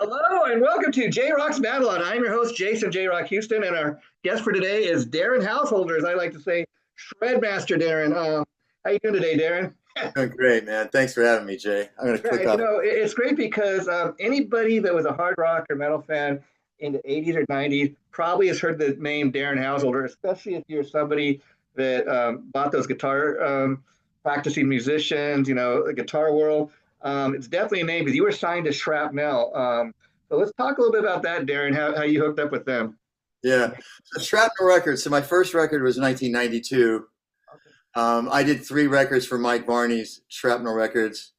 Hello and welcome to Jrock's Babylon. I'm your host, Jason Jrock Houston, and our guest for today is Darren Housholder, as I like to say, Shredmaster Darren. How you doing today, Darren? Doing great, man. Thanks for having me, Jay. I'm gonna Yeah, click off. it's great because anybody that was a hard rock or metal fan in the 80s or 90s probably has heard the name Darren Housholder, especially if you're somebody that bought those guitar practicing musicians, the guitar world. It's definitely a name because you were signed to Shrapnel. So let's talk a little bit about that, Darren, how you hooked up with them. Yeah. So Shrapnel Records. So my first record was 1992. Okay. I did 3 records for Mike Varney's Shrapnel Records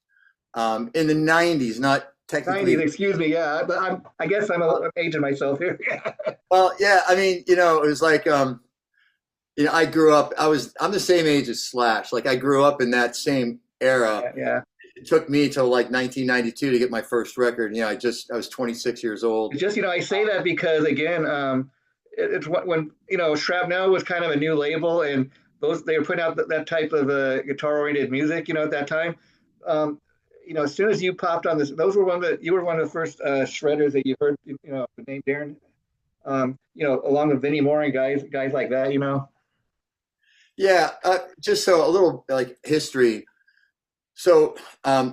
in the 90s, not 90s, technically. excuse me. Yeah, but I guess I'm aging myself here. Well, yeah. I mean, it was like, I grew up. I'm the same age as Slash. Like I grew up in that same era. Yeah, yeah. It took me till like 1992 to get my first record. I was 26 years old. It's just, I say that because again, it's when Shrapnel was kind of a new label, and they were putting out that type of guitar-oriented music, at that time. As soon as you popped on this, you were one of the first shredders that you heard, the name Darren, along with Vinnie Moore and guys like that. Yeah. Just so a little like history. So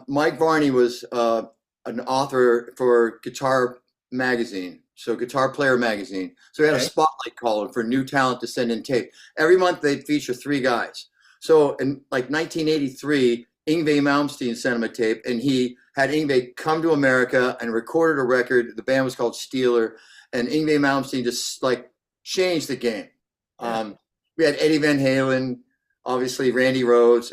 Mike Varney was an author for Guitar Magazine, so Guitar Player Magazine. So he had a Okay. spotlight call for new talent to send in tape. Every month they'd feature 3 guys. So in like 1983, Yngwie Malmsteen sent him a tape, and he had Yngwie come to America and recorded a record. The band was called Steeler, and Yngwie Malmsteen just like changed the game. Yeah. We had Eddie Van Halen, obviously Randy Rhoads,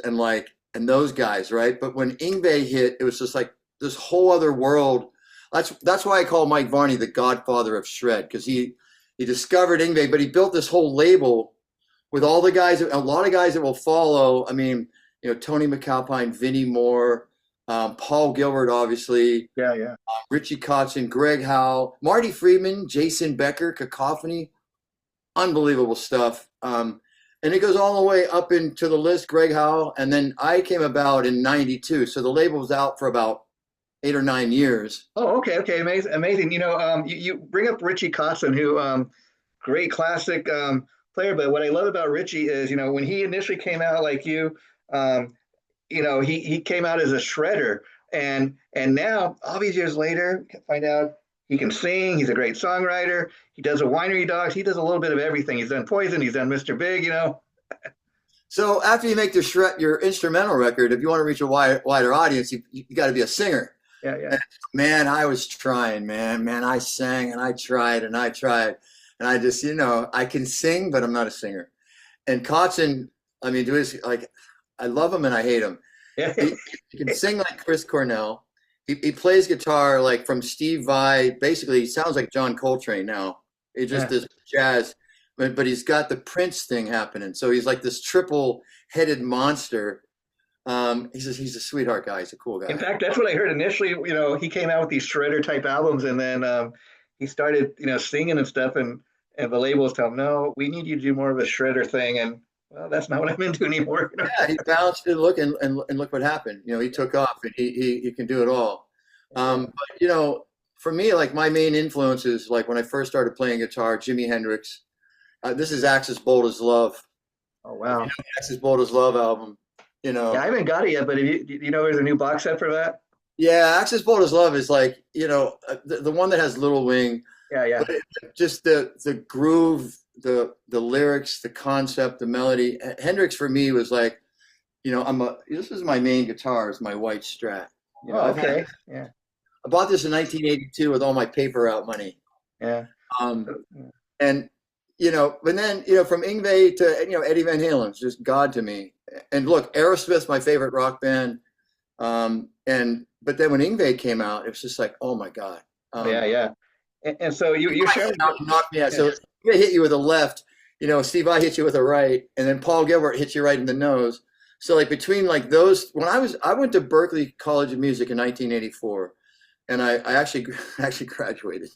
and those guys, right? But when Yngwie hit, it was just like this whole other world. That's why I call Mike Varney the godfather of shred, because he discovered Yngwie, but he built this whole label with all the guys, a lot of guys that will follow. I mean, Tony McAlpine, Vinnie Moore, Paul Gilbert, obviously, Yeah, yeah. Richie Kotzen, Greg Howe, Marty Friedman, Jason Becker, Cacophony, unbelievable stuff. And it goes all the way up into the list, Greg Howe. And then I came about in 92. So the label was out for about 8 or 9 years. Oh, okay, okay, amazing, amazing. You bring up Richie Kotzen, who great classic player. But what I love about Richie is, when he initially came out like you, he came out as a shredder, and now all these years later, find out he can sing. He's a great songwriter. He does a winery dogs. He does a little bit of everything. He's done Poison. He's done Mr. Big. So after you make your instrumental record, if you want to reach a wider audience, you got to be a singer. Yeah, yeah. And, man, I was trying, man. I sang and I tried and I tried. And I just, I can sing, but I'm not a singer. And Kotzen, I mean, like, I love him and I hate him. Yeah. He can sing like Chris Cornell. He plays guitar like from Steve Vai. Basically, he sounds like John Coltrane now. He just does jazz, but he's got the Prince thing happening. So he's like this triple-headed monster. He's a sweetheart guy. He's a cool guy. In fact, that's what I heard initially. He came out with these shredder type albums, and then he started, singing and stuff, and the labels tell him, no, we need you to do more of a shredder thing, and well, that's not what I'm into anymore. Yeah, he bounced and look what happened. He took off, and he can do it all. But for me, like my main influences, like when I first started playing guitar, Jimi Hendrix. This is Axis Bold as Love. Oh wow, Axis Bold as Love album. Yeah, I haven't got it yet, but there's a new box set for that. Yeah, Axis Bold as Love is like the one that has Little Wing. Yeah, yeah. Just the groove, the lyrics, the concept, the melody. Hendrix for me was like, this is my main guitar, is my white Strat. Oh, okay. Yeah. I bought this in 1982 with all my paper out money. Yeah. And but then from Yngwie to Eddie Van Halen's just God to me. And look, Aerosmith's my favorite rock band. But then when Yngwie came out, it was just like, oh my God. Yeah, yeah. And so you're sharing. Knocked me out. So Yngwie hit you with a left. Steve Vai hit you with a right, and then Paul Gilbert hit you right in the nose. So like between like those, I went to Berkley College of Music in 1984, and I actually graduated.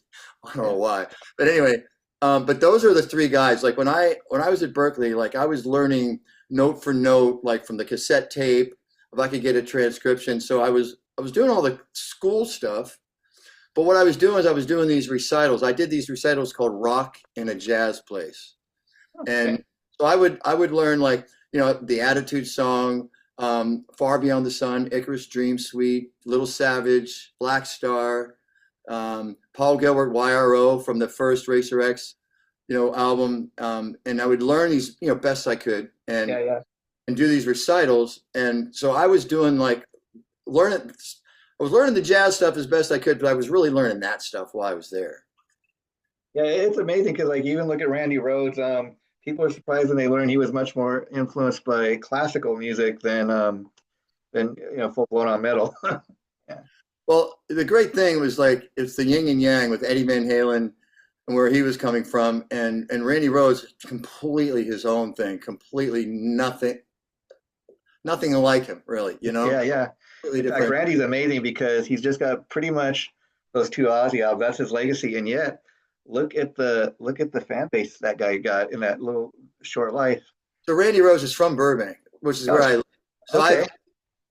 I don't know why, but anyway. But those are the 3 guys. Like when I was at Berkeley, like I was learning note for note, like from the cassette tape, if I could get a transcription. So I was doing all the school stuff, But what I was doing is I was doing these recitals. I did these recitals called Rock in a Jazz Place. Okay. And so I would learn, like, the Attitude Song, Far Beyond the Sun, Icarus Dream Suite, Little Savage, Black Star, Paul Gilbert YRO from the first Racer X, album. And I would learn these, best I could, Yeah, yeah. and do these recitals. And so I was doing, like, learning. I was learning the jazz stuff as best I could, but I was really learning that stuff while I was there. Yeah, it's amazing because like even look at Randy Rhoads. People are surprised when they learn he was much more influenced by classical music than full blown on metal. Yeah. Well, the great thing was, like, it's the yin and yang with Eddie Van Halen and where he was coming from, and Randy Rhoads, completely his own thing, completely nothing like him, really, Yeah, yeah. completely In fact, different. Randy's amazing because he's just got pretty much those two Ozzy albums. That's his legacy, and yet look at the fan base that guy got in that little short life. So Randy Rhoads is from Burbank, which is where I live. So Okay,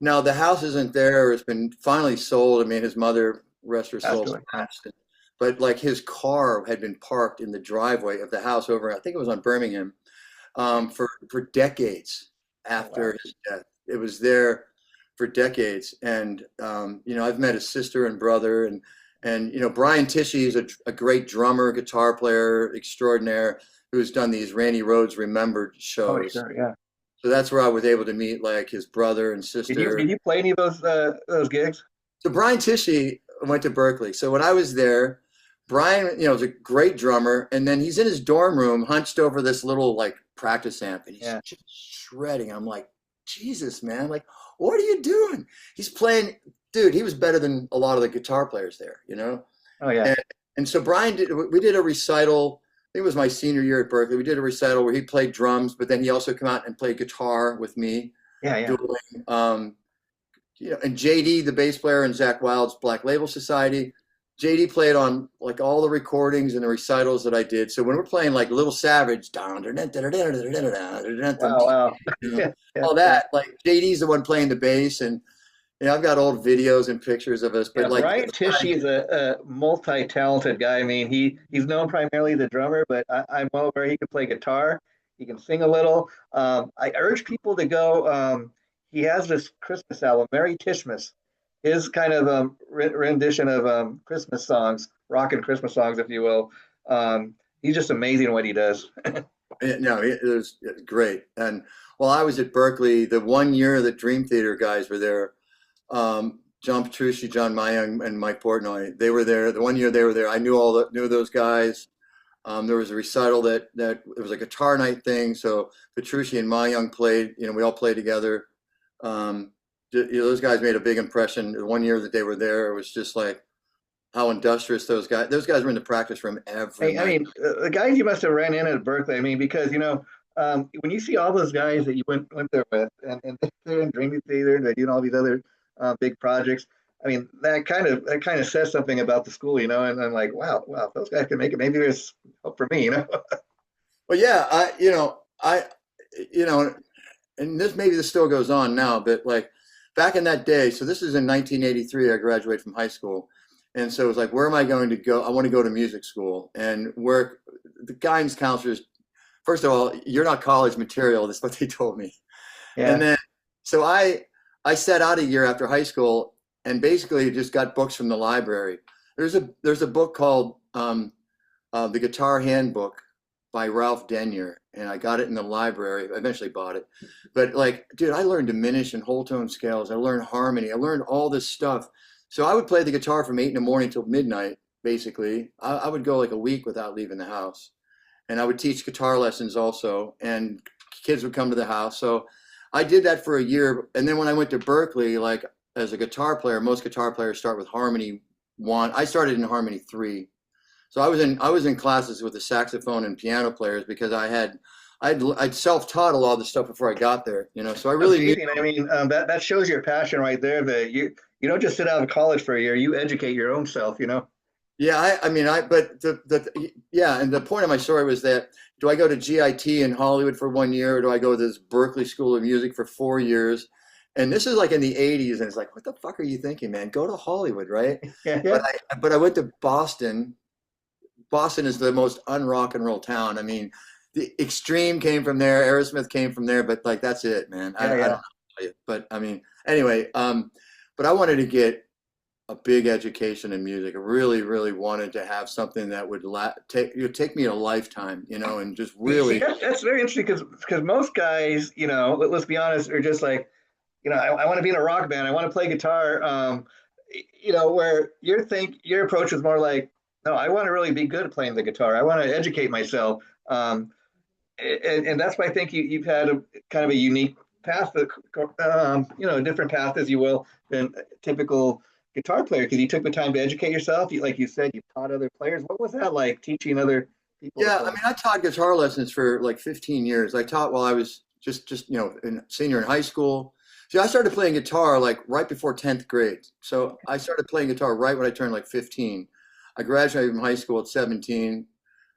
now the house isn't there. It's been finally sold. I mean, his mother, rest her soul, absolutely. passed. But, like, his car had been parked in the driveway of the house over, I think it was on Birmingham, for decades Oh, wow. after his death. It was there for decades. And, I've met his sister and brother, and Brian Tishy is a great drummer, guitar player extraordinaire who's done these Randy Rhoads Remembered Oh, shows. sure, yeah. So that's where I was able to meet, like, his brother and Did you sister. did you play any of those gigs? So Brian Tishy went to Berkeley. So when I was there, Brian, was a great drummer, and then he's in his dorm room, hunched over this little, like, practice amp, and he's Yeah. just shredding. I'm like, Jesus, man, like, what are you doing? He's playing, dude. He was better than a lot of the guitar players there. Oh, yeah. And and so we did a recital. I think it was my senior year at Berkeley. We did a recital where he played drums, but then he also came out and played guitar with me, Yeah, yeah. dueling. And JD, the bass player in Zach Wild's Black Label Society, JD played on, like, all the recordings and the recitals that I did. So when we're playing, like, Little Savage, Wow, you wow. know, Yeah, yeah, all yeah. that, like, JD's the one playing the bass, and I've got old videos and pictures of us. But, Yeah, like, Brian Tishy is a multi-talented guy. I mean, he's known primarily the drummer, but I'm well aware he can play guitar. He can sing a little. I urge people to go. He has this Christmas album, Merry Tishmas, his kind of rendition of Christmas songs, rockin' Christmas songs, if you will. He's just amazing at what he does. no, it was great. And while I was at Berkeley, the one year the Dream Theater guys were there, John Petrucci, John Mayung, and Mike Portnoy, they were there. The one year they were there, I knew those guys. There was a recital that it was a guitar night thing. So Petrucci and Mayung played. We all played together. Those guys made a big impression. The one year that they were there, it was just like how industrious those guys. Those guys were in the practice room every I night. mean, the guys you must have ran in at Berkeley. I mean, because when you see all those guys that you went there with, and they're in Dreamy Theater, and they're doing all these other big projects. I mean, that kind of says something about the school, And I'm like, wow, if those guys can make it, maybe there's hope for me. Well, yeah, and this still goes on now, but, like, back in that day. So this is in 1983. I graduated from high school, and so it was like, where am I going to go? I want to go to music school, and where the guidance counselors. First of all, you're not college material. That's what they told me. And Yeah, then, so I set out a year after high school and basically just got books from the library. There's a book called The Guitar Handbook by Ralph Denyer, and I got it in the library. I eventually bought it. But, like, dude, I learned diminished and whole tone scales. I learned harmony. I learned all this stuff. So I would play the guitar from 8 in the morning till midnight, basically. I would go like a week without leaving the house. And I would teach guitar lessons also, and kids would come to the house. So I did that for a year. And then when I went to Berkeley, like, as a guitar player, most guitar players start with harmony 1. I started in harmony 3. So I was in classes with the saxophone and piano players because I'd self-taught a lot of the stuff before I got there, So I really knew. amazing. I mean, that shows your passion right there. That you don't just sit out of college for a year; you educate your own self. Yeah, but yeah, and the point of my story was that, do I go to GIT in Hollywood for 1 year, or do I go to this Berklee School of Music for 4 years? And this is like in the 80s, and it's like, what the fuck are you thinking, man? Go to Hollywood, right? Yeah, But yeah. I went to Boston. Boston is the most un-rock and roll town. I mean, the Extreme came from there, Aerosmith came from there, but like that's it, man. Yeah, I don't yeah. know. But I mean, anyway, but I wanted to get a big education in music. I really, really wanted to have something that would take me a lifetime, and just You see, really. that's very interesting because most guys, let's be honest, are just like, I want to be in a rock band. I want to play guitar. Where your approach is more like, no, I want to really be good at playing the guitar. I want to educate myself. And that's why I think you've had a kind of a unique path, a different path, as you will, than a typical guitar player because you took the time to educate yourself. Like you said, you taught other players. What was that like teaching other people to Yeah, I play? mean, I taught guitar lessons for like 15 years. I taught while I was just in senior in high school. See, I started playing guitar like right before 10th grade. So I started playing guitar right when I turned like 15. I graduated from high school at 17.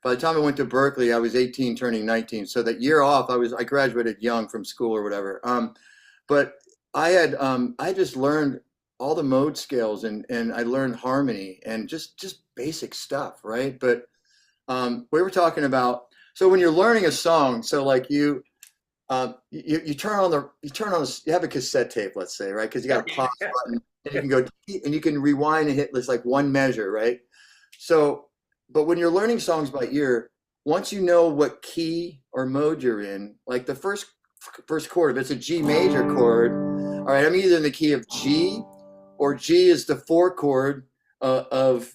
By the time I went to Berkeley, I was 18, turning 19. So that year off, I graduated young from school or whatever. But I just learned all the mode scales and I learned harmony and just basic stuff, right? But we were talking about, so when you're learning a song, so like you you have a cassette tape, let's say, right? Because you got a pause button and you can go and you can rewind and hit this like one measure, right? So, but when you're learning songs by ear, once you know what key or mode you're in, like the first chord, if it's a G major chord, all right, I'm either in the key of G, or G is the four chord of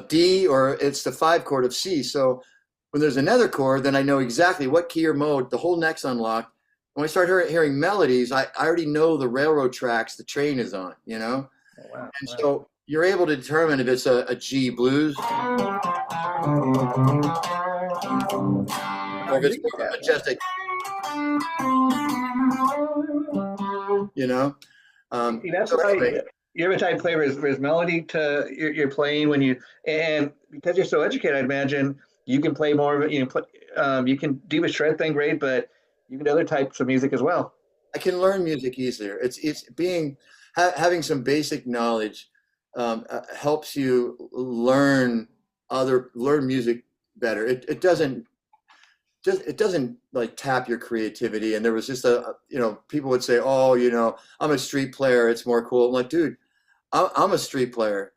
D, or it's the five chord of C. So when there's another chord, then I know exactly what key or mode the whole neck's unlocked. When I start hearing melodies, I already know the railroad tracks the train is on, Oh, wow, And wow. so you're able to determine if it's a G blues or if it's more of a majestic, you know. See, that's So why anyway, you're the type of player where's melody to you're playing when you and because you're so educated, I imagine you can play more of it. You can do a shred thing great, but you can do other types of music as well. I can learn music easier. It's being having some basic knowledge helps you learn music better. It doesn't like tap your creativity. And there was just people would say, oh, I'm a street player. It's more cool. I'm like, dude, I'm a street player.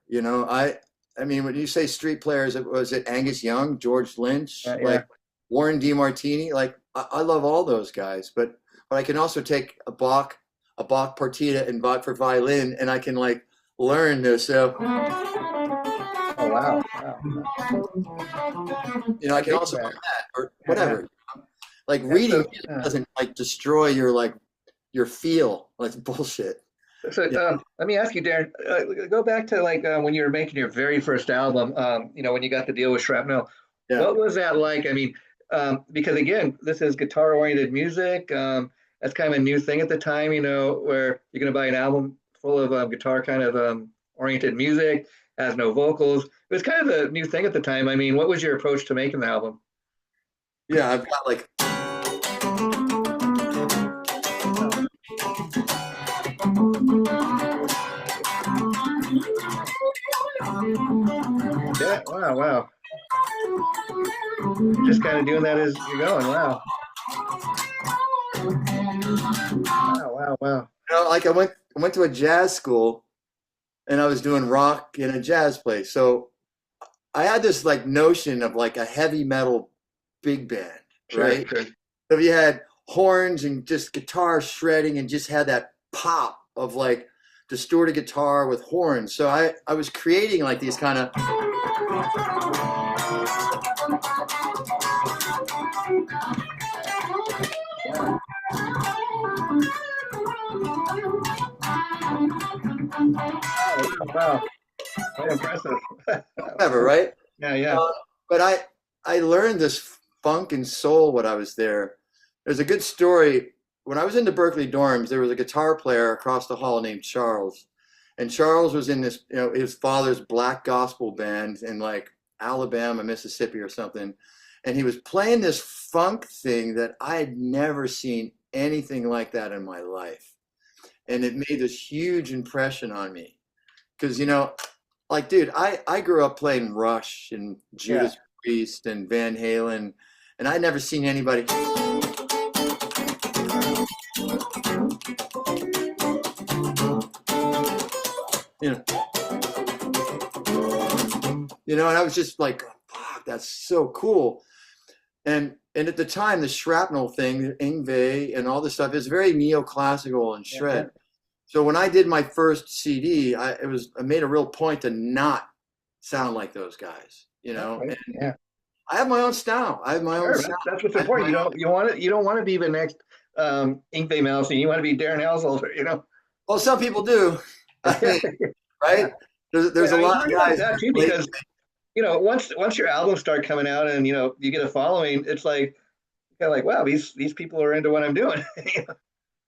I mean, when you say street players, was it Angus Young, George Lynch, Yeah, yeah. like Warren DeMartini? Like I love all those guys, but I can also take a Bach partita and Bach for violin, and I can like learn this. So Oh, wow, wow. I I can dig also learn that. that or Yeah, yeah. whatever. Like Yeah, reading music doesn't like destroy your feel. Like bullshit. so Yeah, let me ask you, Darren. Go back to like when you were making your very first album. When you got the deal with Shrapnel, yeah. what was that like? I mean, because again, this is guitar-oriented music. That's kind of a new thing at the time. Where you're going to buy an album full of guitar kind of oriented music, has no vocals. It was kind of a new thing at the time. I mean, what was your approach to making the album? Yeah, I've got like Wow. Yeah. Wow. Wow. You're just kind of doing that as you're going. Wow. Wow. Wow. Wow. like I went to a jazz school and I was doing rock in a jazz place. So I had this like notion of like a heavy metal big band, Sure. right? Sure. So you had horns and just guitar shredding and just had that pop of like distorted guitar with horns. So I was creating like these kind of Wow. Wow. Wow. Wow. Quite impressive. whatever, right? Yeah. Yeah. Uh, but I learned this funk and soul when I was there. There's a good story. When I was in the Berkeley dorms, there was a guitar player across the hall named Charles. And Charles was in this, his father's black gospel band in like Alabama, Mississippi or something. And he was playing this funk thing that I had never seen anything like that in my life. And it made this huge impression on me. Because, you know, like, dude, I grew up playing Rush and Yeah. Judas Priest and Van Halen, and I'd never seen anybody. You know, and I was just like, fuck, that's so cool. And at the time, the Shrapnel thing, Yngwie and all this stuff is very neoclassical and shred. Yeah. So when I did my first CD, I made a real point to not sound like those guys, Okay. And Yeah. I have my own style. I have my own Sure, sound. that's what's important. You don't want to be the next Yngwie Malmsteen. You want to be Darren Housholder. Well, some people do. I mean, Yeah. right? There's a lot of guys that too, because once your albums start coming out and you get a following, it's like kind of like, wow, these people are into what I'm doing.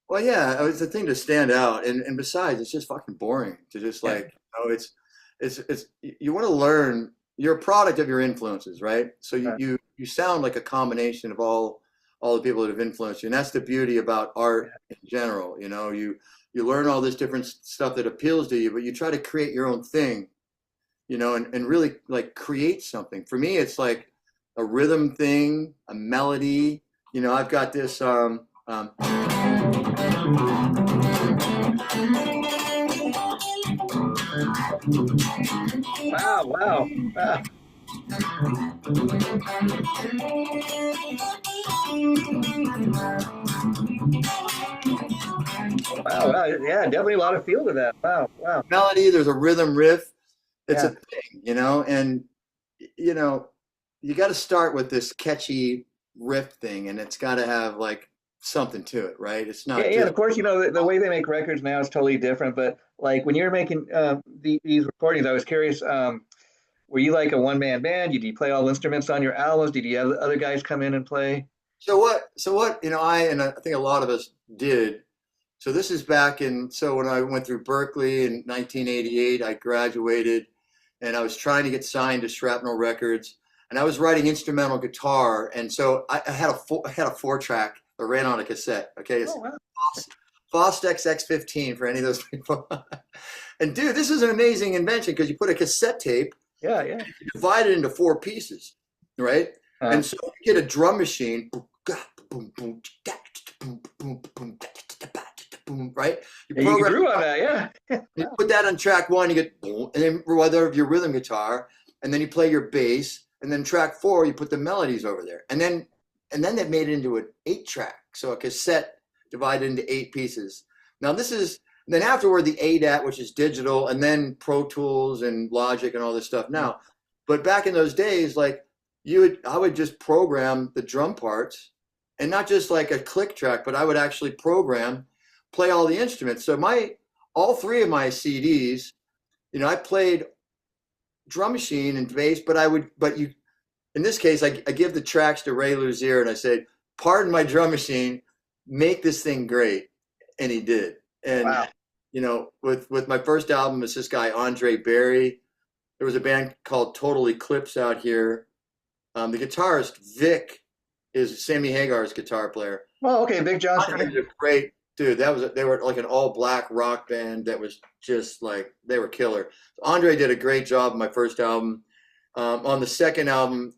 Well, yeah, it's a thing to stand out, and besides, it's just fucking boring to just like, it's you want to learn. You're a product of your influences, right? So you sound like a combination of all the people that have influenced you, and that's the beauty about art in general. You learn all this different stuff that appeals to you, but you try to create your own thing, and really like create something. For me, it's like a rhythm thing, a melody. I've got this. Wow, wow, wow. Wow, wow. Yeah, definitely a lot of feel to that. Wow, wow. Melody, there's a rhythm riff. It's a Yeah. thing, and you got to start with this catchy riff thing, and it's got to have like something to it, right? It's Yeah, not yeah, and just of course, the way they make records now is totally different. But like when you're making these recordings, I was curious, were you like a one-man band? Did you play all instruments on your albums? Did you have other guys come in and play? so what I think a lot of us did. So this is back in so when I went through Berkeley in 1988, I graduated, and I was trying to get signed to Shrapnel Records, and I was writing instrumental guitar, and so I had a 4-track that ran on a cassette. Okay, Oh, it's wow. Fostex X15 for any of those people. And dude, this is an amazing invention because you put a cassette tape, Yeah, yeah. you divide it into 4 pieces, right? Uh, And so you get a drum machine, right? You yeah, you program, grew on that, yeah. you Wow. put that on track 1, you get, and then whether your rhythm guitar, and then you play your bass, and then track 4, you put the melodies over there, and then they made it into an 8-track, so a cassette divided into 8 pieces. Now then afterward the ADAT, which is digital, and then Pro Tools and Logic and all this stuff now. But back in those days, like I would just program the drum parts, and not just like a click track, but I would actually play all the instruments. So all 3 of my CDs, I played drum machine and bass, but in this case, I give the tracks to Ray Luzier, and I say, pardon my drum machine, make this thing great. And he did. And, Wow. with my first album, it's this guy, Andre Barry. There was a band called Total Eclipse out here. The guitarist, Vic, is Sammy Hagar's guitar player. Well, okay, Big Johnson. Andre's a great dude. They were like an all-black rock band that was just like, they were killer. Andre did a great job on my first album. On the second album,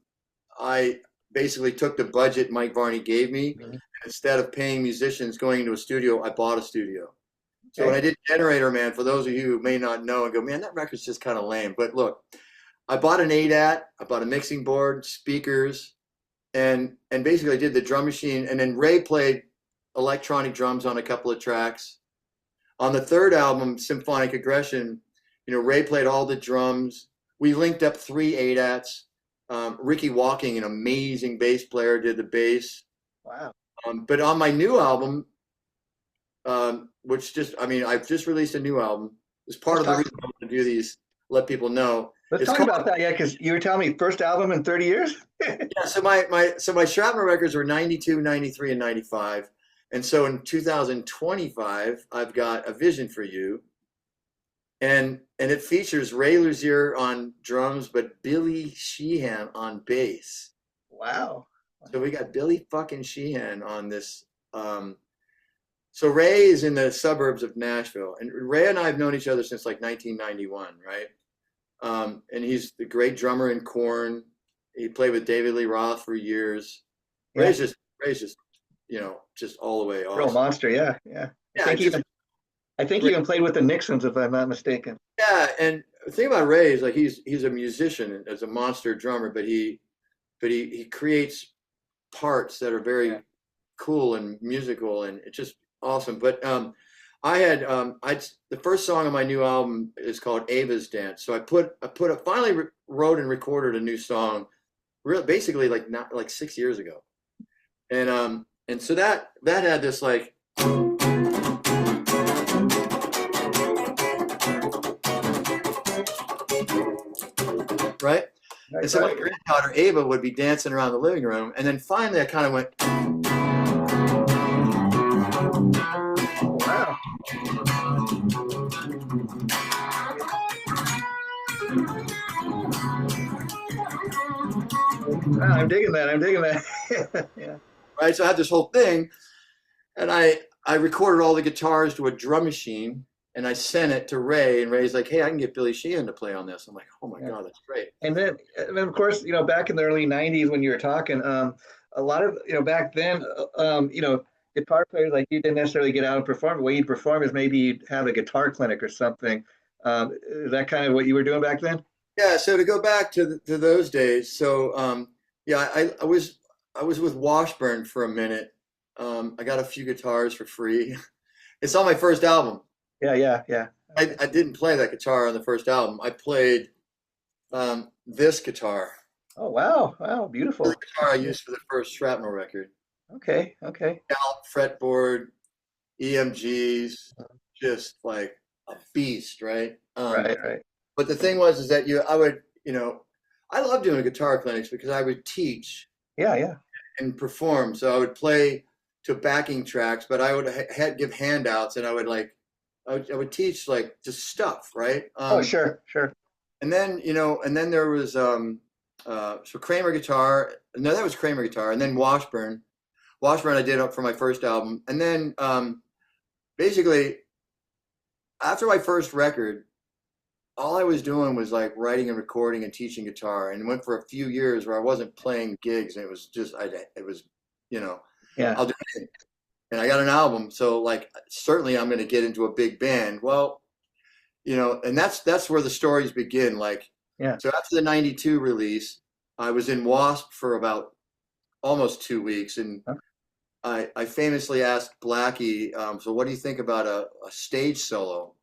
I basically took the budget Mike Varney gave me. Mhm. Instead of paying musicians going into a studio, I bought a studio. So Okay. when I did Generator Man, for those of you who may not know and go, man, that record's just kind of lame. But look, I bought an ADAT, I bought a mixing board, speakers, and basically I did the drum machine. And then Ray played electronic drums on a couple of tracks. On the third album, Symphonic Aggression, Ray played all the drums. We linked up 3 ADATs. Ricky Walking, an amazing bass player, did the bass. Wow. But on my new album, I've just released a new album. It's part of the reason I want to do these, let people know. Let's talk about that, yeah, because you were telling me first album in 30 years? Yeah, so my Shrapnel records were 92, 93, and 95. And so in 2025, I've got A Vision for You. And it features Ray Luzier on drums, but Billy Sheehan on bass. Wow. So we got Billy fucking Sheehan on this So Ray is in the suburbs of Nashville, and Ray and I have known each other since like 1991, right? And he's the great drummer in Korn. He played with David Lee Roth for years. Yeah. Ray's just, you know, just all the way Real awesome. monster. Yeah. Yeah. Yeah, I think he even played with the Nixons, if I'm not mistaken. yeah. And the thing about Ray is like he's a musician as a monster drummer, but he creates parts that are very cool and musical, and it's just awesome. But the first song on my new album is called Ava's Dance. So I finally wrote and recorded a new song, basically like 6 years ago, and so that had this like. Right? And so my granddaughter Ava would be dancing around the living room, and then finally I kind of went, wow. Wow, I'm digging that. Yeah. right? So I had this whole thing, and I recorded all the guitars to a drum machine, and I sent it to Ray, and Ray's like, "Hey, I can get Billy Sheehan to play on this." I'm like, "Oh my God, that's great!" And then, of course, back in the early '90s when you were talking, a lot of back then, guitar players like you didn't necessarily get out and perform. The way you'd perform is maybe you'd have a guitar clinic or something. Is that kind of what you were doing back then? Yeah. So to go back to those days, so yeah, I was with Washburn for a minute. I got a few guitars for free. It's on my first album. Yeah. I didn't play that guitar on the first album. I played this guitar. Oh wow, beautiful. The guitar I used for the first Shrapnel record. Okay. Scalp, fretboard, EMGs, just like a beast, right? Right. But the thing was, is that I love doing guitar clinics because I would teach. Yeah. And perform. So I would play to backing tracks, but I would give handouts, and I would teach like just stuff, right? Oh, sure. And then there was so Kramer guitar. No, that was Kramer guitar, and then Washburn. Washburn I did up for my first album, and then basically after my first record, all I was doing was like writing and recording and teaching guitar, and went for a few years where I wasn't playing gigs, and it was just Yeah. I'll do it. And I got an album, so like certainly I'm going to get into a big band. Well, and that's where the stories begin. Like, yeah. So after the '92 release, I was in WASP for about almost 2 weeks, and I famously asked Blackie, so what do you think about a stage solo?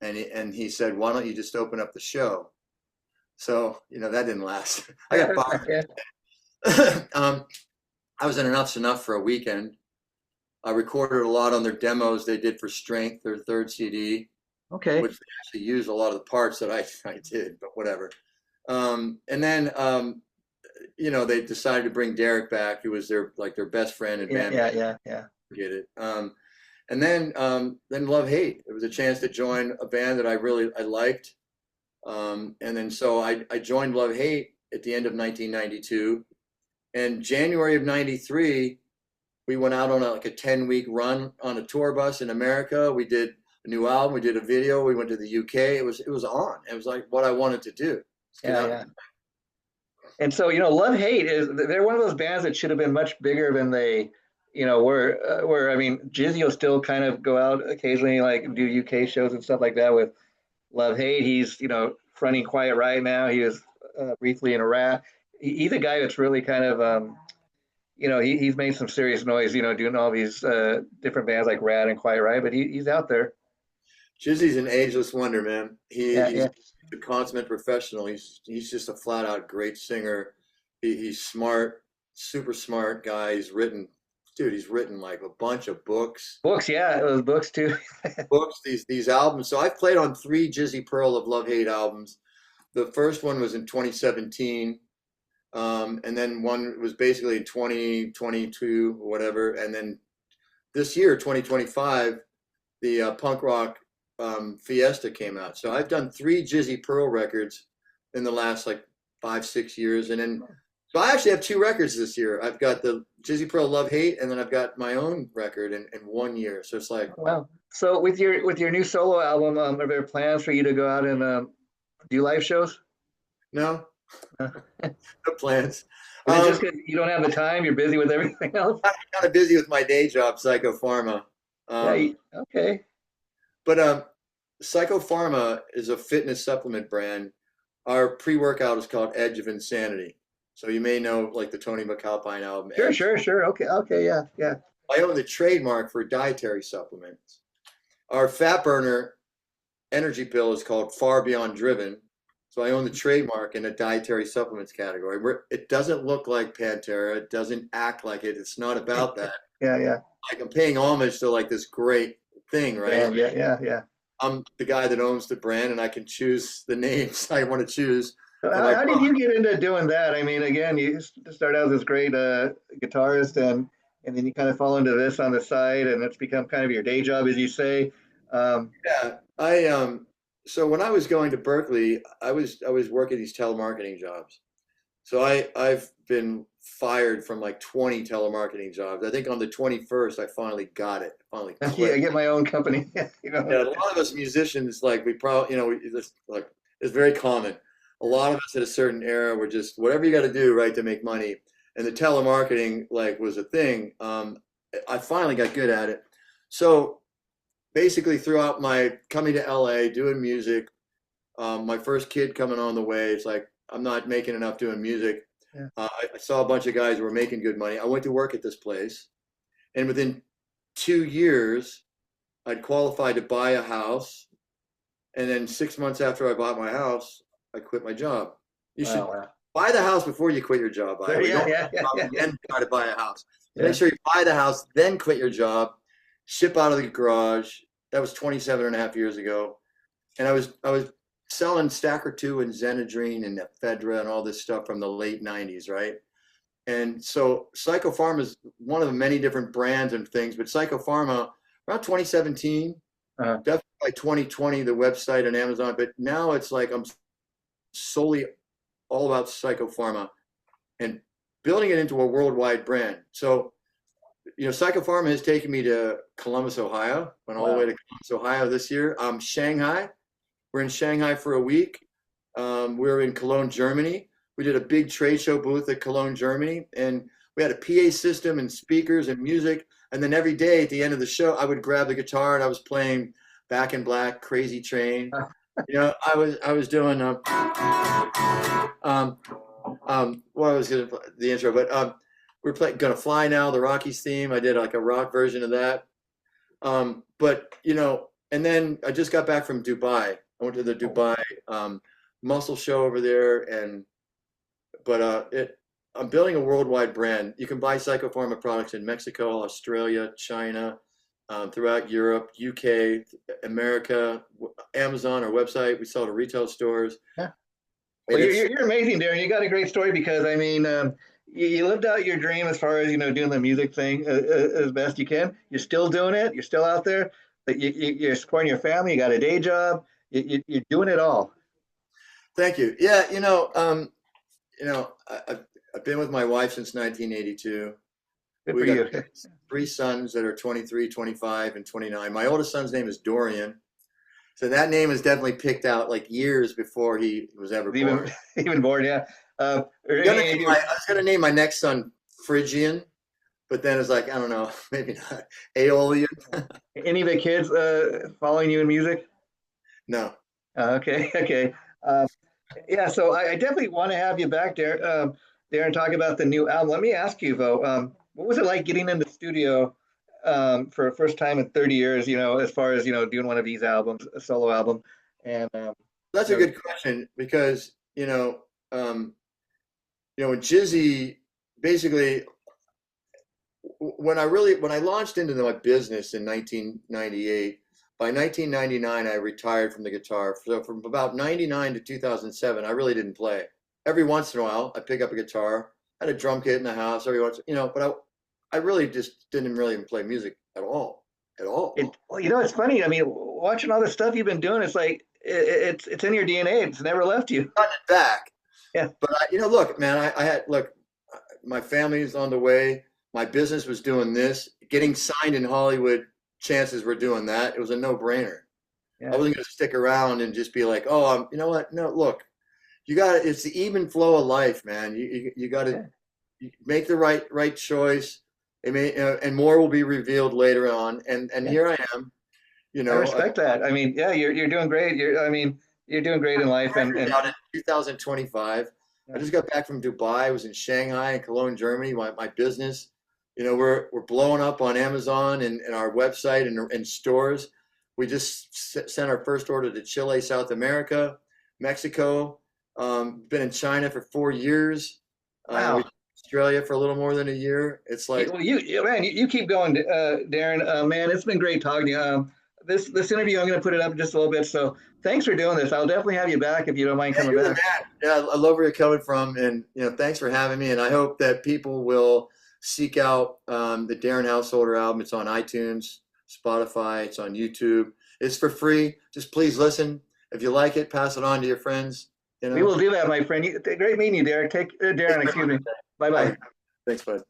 And he said, why don't you just open up the show? So, that didn't last. I got fired. I was in Enuff Znuff for a weekend. I recorded a lot on their demos they did for Strength, their third CD. Okay. Which they actually used a lot of the parts that I did, but whatever. And then, they decided to bring Derek back, who was their best friend and band. Yeah. Get it. And then Love Hate. It was a chance to join a band that I liked. And then so I joined Love Hate at the end of 1992. And January of '93, we went out on a 10-week run on a tour bus in America. We did a new album. We did a video. We went to the UK. It was on. It was like what I wanted to do. Yeah. And so, Love Hate they're one of those bands that should have been much bigger than they where I mean, Jizzy will still kind of go out occasionally, like do UK shows and stuff like that with Love Hate. He's fronting Quiet Riot now. He was briefly in a Rat. He's a guy that's really kind of he's made some serious noise, doing all these different bands like Rat and Quiet Riot, but he's out there. Jizzy's an ageless wonder, man. He's a consummate professional. He's just a flat out great singer. He's smart, super smart guy. He's written like a bunch of books. Those books too. Books, these albums. So I've played on 3 Jizzy Pearl of Love Hate albums. The first one was in 2017. And then one was basically in 2022 or whatever. And then this year, 2025, the punk rock Fiesta came out. So I've done 3 Jizzy Pearl records in the last like 5-6 years. And then So I actually have two records this year. I've got the Jizzy Pearl Love Hate, and then I've got my own record in 1 year. So it's like, Wow. So with your new solo album, are there plans for you to go out and do live shows? no, Is no plans. it just because you don't have the time? You're busy with everything else? I'm kind of busy with my day job, Psychopharma. Yeah. Um, Okay. but Psychopharma is a fitness supplement brand. Our pre-workout is called Edge of Insanity. So you may know like the Tony McAlpine album, Sure. Edge. Sure. Sure. Okay. Okay. Yeah. Yeah. I own the trademark for dietary supplements. Our fat burner energy pill is called Far Beyond Driven. So I own the trademark in the dietary supplements category. Where it doesn't look like Pantera, it doesn't act like it. It's not about that. Yeah. Yeah. Like I'm paying homage to like this great thing, right? Yeah. Yeah. Yeah. I'm the guy that owns the brand, and I can choose the names I want to choose So for my how did you product. get into doing that? I mean, again, you start out as this great guitarist, and then you kind of fall into this on the side, and it's become kind of your day job, as you say. Um, Yeah, I. So when I was going to Berkeley, I was working these telemarketing jobs. So I've been fired from like 20 telemarketing jobs. I think on the 21st, I finally got it. Finally yeah, I clicked. get my own company. You Yeah, know. a lot of us musicians, like we probably, we just like it's very common. A lot of us at a certain era were just whatever you got to do, right, to make money. And the telemarketing like was a thing. I finally got good at it. So basically, throughout my coming to LA, doing music, my first kid coming on the way, it's like I'm not making enough doing music. Yeah. I saw a bunch of guys who were making good money. I went to work at this place, and within 2 years, I'd qualified to buy a house. And then 6 months after I bought my house, I quit my job. You should Wow. Wow. buy the house before you quit your job. By the Sure, way, yeah. don't Yeah. Yeah. Yeah. Yeah. then try to buy a house. Yeah. Make sure you buy the house, then quit your job, ship out of the garage. That was 27 and a half years ago. And I was selling Stacker 2 and Xenadrine and ephedra and all this stuff from the late 90s, right? And so Psychopharma is one of the many different brands and things, but Psychopharma around 2017, Uh-huh. definitely like 2020, the website and Amazon, but now it's like I'm solely all about Psychopharma and building it into a worldwide brand. So, Psychopharma has taken me to Columbus, Ohio. Went all the way Wow. to Columbus, Ohio this year. Shanghai. We're in Shanghai for a week. We're in Cologne, Germany. We did a big trade show booth at Cologne, Germany, and we had a PA system and speakers and music. And then every day at the end of the show, I would grab the guitar and I was playing Back in Black, Crazy Train. I was doing what I was gonna the intro, but we're playing Gonna Fly Now, the Rockies theme. I did like a rock version of that. But and then I just got back from Dubai. I went to the Dubai muscle show over there, I'm building a worldwide brand. You can buy Psychopharma products in Mexico, Australia, China, throughout Europe, UK, America, Amazon, our website. We sell to retail stores. Yeah. And Well, you're amazing, Darren. You got a great story because I mean, you lived out your dream as far as doing the music thing as best you can. You're still doing it. You're still out there. But you're supporting your family. You got a day job. You're doing it all. Thank you. Yeah, I've been with my wife since 1982. Good We for got you. three sons that are 23, 25, and 29. My oldest son's name is Dorian. So that name is definitely picked out like years before he was ever born. Even born, yeah. I was gonna name my next son Phrygian, but then it's like, I don't know, maybe not. Aeolian. Any of the kids following you in music? No. Okay, okay. Yeah, so I definitely want to have you back there, Darren, talk about the new album. Let me ask you though, what was it like getting in the studio for a first time in 30 years? As far as doing one of these albums, a solo album, and That's a good question because, when Jizzy basically when I launched into my business in 1998, by 1999 I retired from the guitar. So from about 99 to 2007, I really didn't play. Every once in a while, I pick up a guitar. I had a drum kit in the house every once, but I really just didn't really even play music at all, at all. Well, it's funny. I mean, watching all the stuff you've been doing, it's like it's in your DNA. It's never left you. Gotten it back. Yeah. But look, man, I had look. my family is on the way. My business was doing this. Getting signed in Hollywood, chances were doing that. It was a no-brainer. I Yeah. wasn't going to stick around and just be like, oh, you know what? No, look, it's the even flow of life, man. You got to make the right choice. I mean, and more will be revealed later on. And here I am, I respect that. I mean, yeah, you're doing great. You're doing great in life, and out in 2025. I just got back from Dubai. I was in Shanghai and Cologne, Germany. My business, we're blowing up on Amazon and our website and stores. We just sent our first order to Chile, South America, Mexico. Been in China for 4 years. wow. Australia for a little more than a year. It's like, Well, you keep going, Darren. Man, it's been great talking to you. This interview, I'm going to put it up in just a little bit. So thanks for doing this. I'll definitely have you back if you don't mind coming you're the back. man. Yeah, I love where you're coming from, and thanks for having me. And I hope that people will seek out the Darren Housholder album. It's on iTunes, Spotify. It's on YouTube. It's for free. Just please listen. If you like it, pass it on to your friends. We will do that, my friend. Great meeting you, Darren. Darren, excuse me. Bye bye. Thanks, bud.